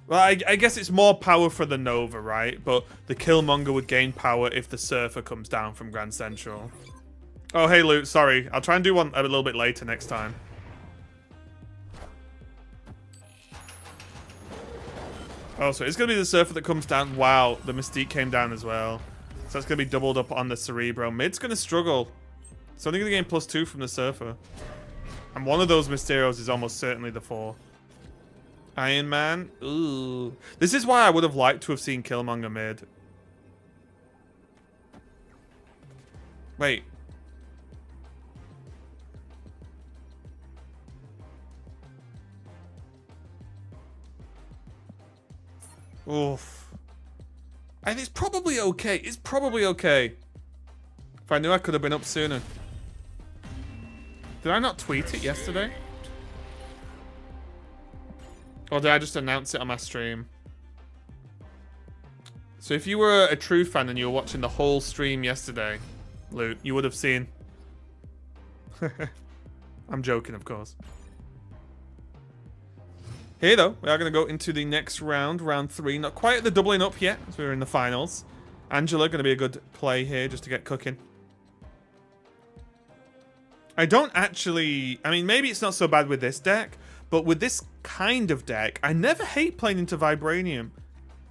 Well, I guess it's more power for the Nova, right? But the Killmonger would gain power if the Surfer comes down from Grand Central. Oh, hey, Luke. Sorry. I'll try and do one a little bit later next time. Oh, so it's going to be the Surfer that comes down. Wow, the Mystique came down as well. So it's going to be doubled up on the Cerebro. Mid's going to struggle. It's only going to gain +2 from the Surfer. And one of those Mysterios is almost certainly the 4. Iron Man. Ooh. This is why I would have liked to have seen Killmonger mid. Wait. Oof. And it's probably okay. It's probably okay. If I knew I could have been up sooner. Did I not tweet it yesterday? Or did I just announce it on my stream? So if you were a true fan and you were watching the whole stream yesterday, Luke, you would have seen. I'm joking, of course. Here, though, we are going to go into the next round, round 3. Not quite at the doubling up yet, as we're in the finals. Angela going to be a good play here, just to get cooking. I don't actually... I mean, maybe it's not so bad with this deck, but with this kind of deck, I never hate playing into Vibranium.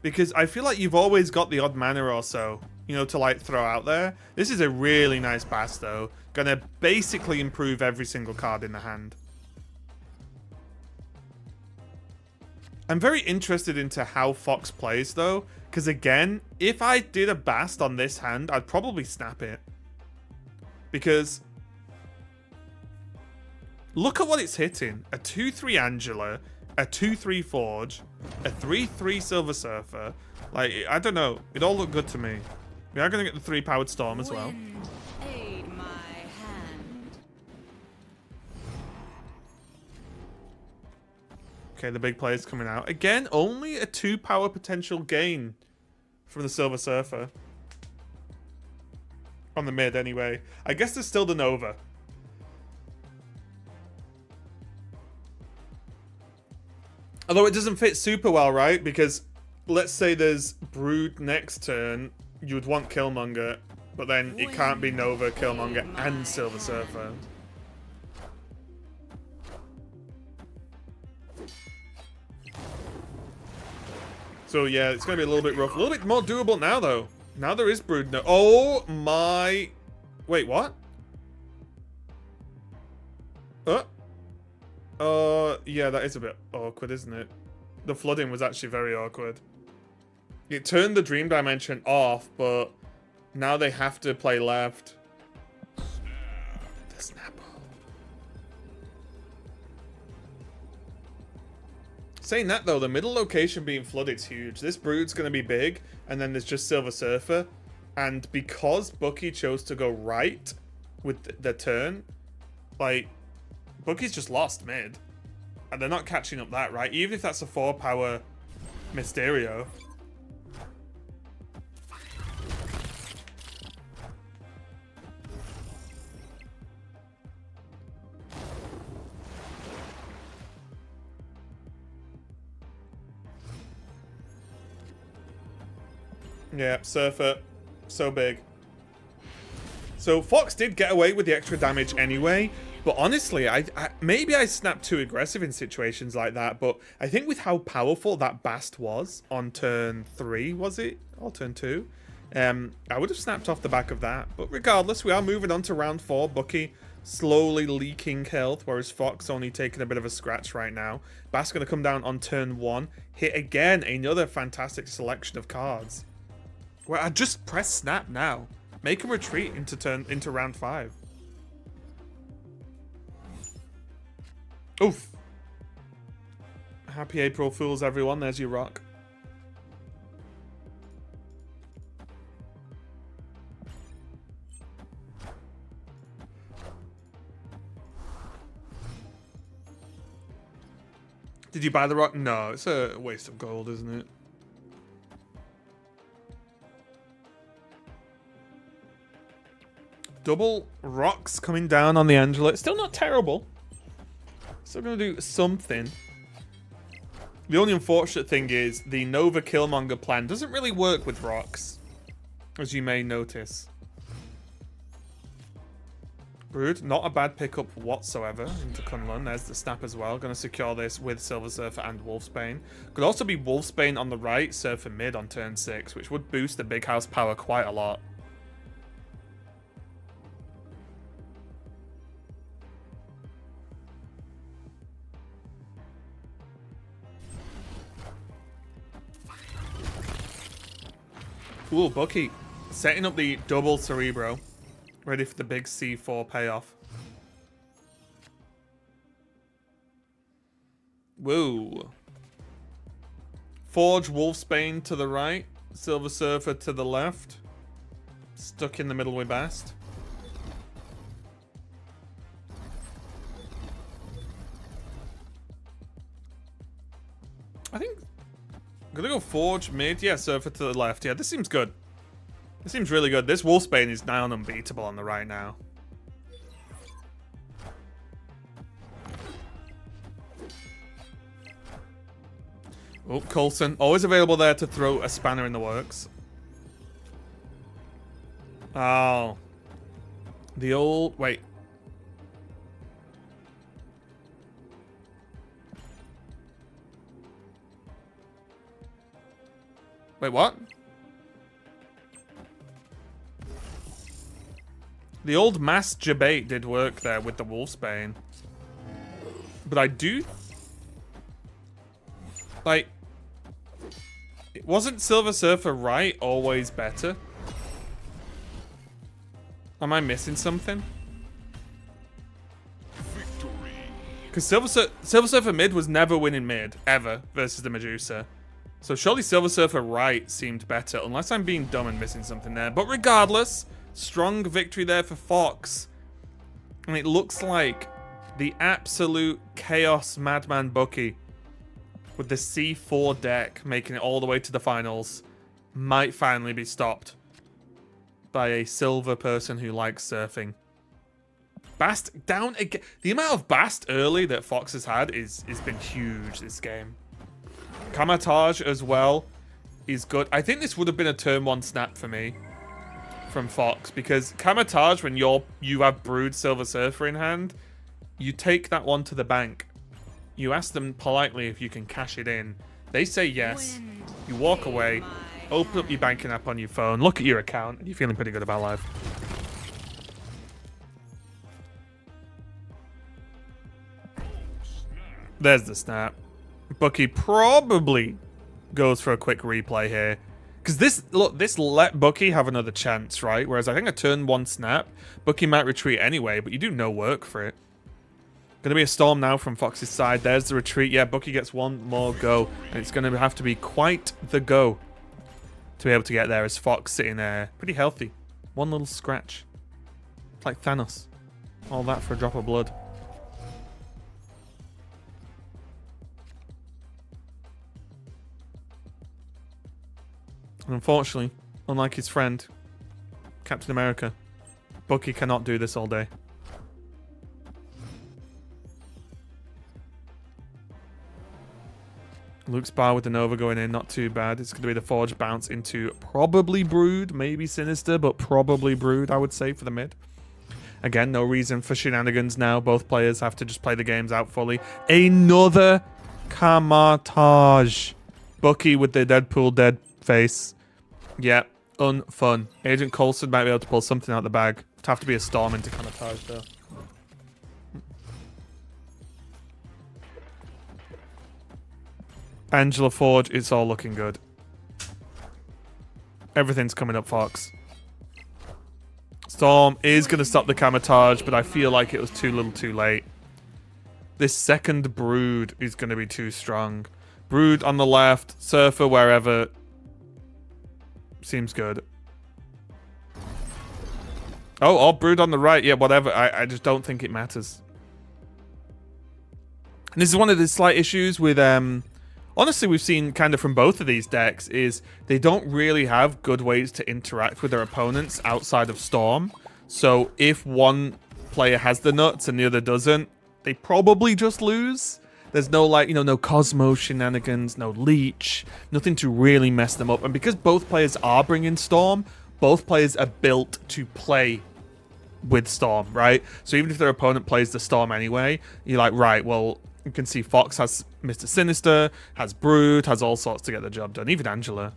Because I feel like you've always got the odd mana or so, you know, to, like, throw out there. This is a really nice pass, though. Gonna basically improve every single card in the hand. I'm very interested into how Fox plays, though. Because, again, if I did a Bast on this hand, I'd probably snap it. Because... look at what it's hitting. A 2-3 Angela, a 2-3 Forge, a 3-3 Silver Surfer. Like, I don't know. It all looked good to me. We are going to get the 3-powered Storm as well. Wind, aid my hand. Okay, the big player's coming out. Again, only a 2-power potential gain from the Silver Surfer. On the mid, anyway. I guess there's still the Nova. Although it doesn't fit super well, right? Because let's say there's Brood next turn, you would want Killmonger, but then it can't be Nova, Killmonger, and Silver Surfer. So yeah, it's going to be a little bit rough. A little bit more doable now, though. Now there is Brood. No, oh my... wait, what? Yeah, that is a bit awkward, isn't it? The flooding was actually very awkward. It turned the Dream Dimension off, but now they have to play left. The Snapple. Saying that, though, the middle location being flooded is huge. This Brood's going to be big, and then there's just Silver Surfer. And because Bucky chose to go right with the turn, like, Bucky's just lost mid. And they're not catching up that, right? Even if that's a 4-power Mysterio. Yeah, Surfer. So big. So Fox did get away with the extra damage anyway. But honestly, maybe I snapped too aggressive in situations like that. But I think with how powerful that Bast was on turn 3, was it? Or turn 2? I would have snapped off the back of that. But regardless, we are moving on to round 4. Bucky slowly leaking health, whereas Fox only taking a bit of a scratch right now. Bast going to come down on turn 1. Hit again, another fantastic selection of cards. Well, I just press snap now. Make him retreat into round 5. Oof. Happy April Fools, everyone. There's your rock. Did you buy the rock? No, it's a waste of gold, isn't it? Double rocks coming down on the Angela. It's still not terrible. Still going to do something. The only unfortunate thing is the Nova Killmonger plan doesn't really work with rocks, as you may notice. Brood, not a bad pickup whatsoever into Kunlun. There's the snap as well. Going to secure this with Silver Surfer and Wolfsbane. Could also be Wolfsbane on the right, Surfer mid on turn 6, which would boost the big house power quite a lot. Ooh, Bucky setting up the double Cerebro. Ready for the big C4 payoff. Whoa. Forge Wolfsbane to the right. Silver Surfer to the left. Stuck in the middle with Bast. gonna go Forge mid. Yeah, Surfer to the left. Yeah, this seems good. This seems really good. This Wolfsbane is now unbeatable on the right now. Oh, Coulson. Always available there to throw a spanner in the works. Oh. The old... Wait. Wait, what? The old Mass Jabate did work there with the Wolfsbane. But I do... Like... Wasn't Silver Surfer right always better? Am I missing something? Because Silver Surfer mid was never winning mid, ever, versus the Medusa. So surely Silver Surfer right seemed better, unless I'm being dumb and missing something there. But regardless, strong victory there for Fox. And it looks like the absolute chaos Madman Bucky, with the C4 deck making it all the way to the finals, might finally be stopped by a silver person who likes surfing. Bast down again. The amount of Bast early that Fox has had has been huge this game. Kamatage as well is good. I think this would have been a turn 1 snap for me from Fox, because Kamatage, when you have Brood Silver Surfer in hand, you take that one to the bank. You ask them politely if you can cash it in. They say yes. You walk away, open up your banking app on your phone, look at your account, and you're feeling pretty good about life. There's the snap. Bucky probably goes for a quick replay here. Because this let Bucky have another chance, right? Whereas I think a turn 1 snap, Bucky might retreat anyway, but you do no work for it. Gonna be a storm now from Fox's side. There's the retreat. Yeah, Bucky gets one more go. And it's gonna have to be quite the go to be able to get there, as Fox sitting there pretty healthy. One little scratch. It's like Thanos. All that for a drop of blood. And unfortunately, unlike his friend, Captain America, Bucky cannot do this all day. Luke's bar with the Nova going in, not too bad. It's going to be the Forge bounce into probably Brood, maybe Sinister, but probably Brood, I would say, for the mid. Again, no reason for shenanigans now. Both players have to just play the games out fully. Another Kamatage. Bucky with the Deadpool dead face. Yeah, unfun. Agent Coulson might be able to pull something out of the bag. It'd have to be a storm into Kamatage, though. Angela Forge, it's all looking good. Everything's coming up, Fox. Storm is going to stop the Kamatage, but I feel like it was too little too late. This second Brood is going to be too strong. Brood on the left, Surfer wherever. Seems good. Oh, Brood on the right. Yeah, whatever. I just don't think it matters. And this is one of the slight issues with... honestly, we've seen kind of from both of these decks is they don't really have good ways to interact with their opponents outside of Storm. So if one player has the nuts and the other doesn't, they probably just lose. There's no, like, you know, no Cosmo shenanigans, no Leech, nothing to really mess them up. And because both players are bringing Storm, both players are built to play with Storm, right? So even if their opponent plays the Storm anyway, you're like, right, well... You can see Fox has Mr. Sinister, has Brood, has all sorts to get the job done. Even Angela.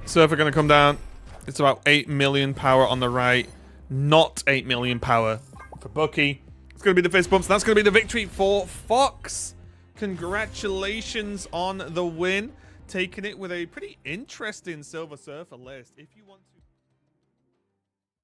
Surfer going to come down. It's about 8 million power on the right. Not 8 million power for Bucky. It's going to be the fist bumps. That's going to be the victory for Fox. Congratulations on the win. Taking it with a pretty interesting Silver Surfer list. If you want to...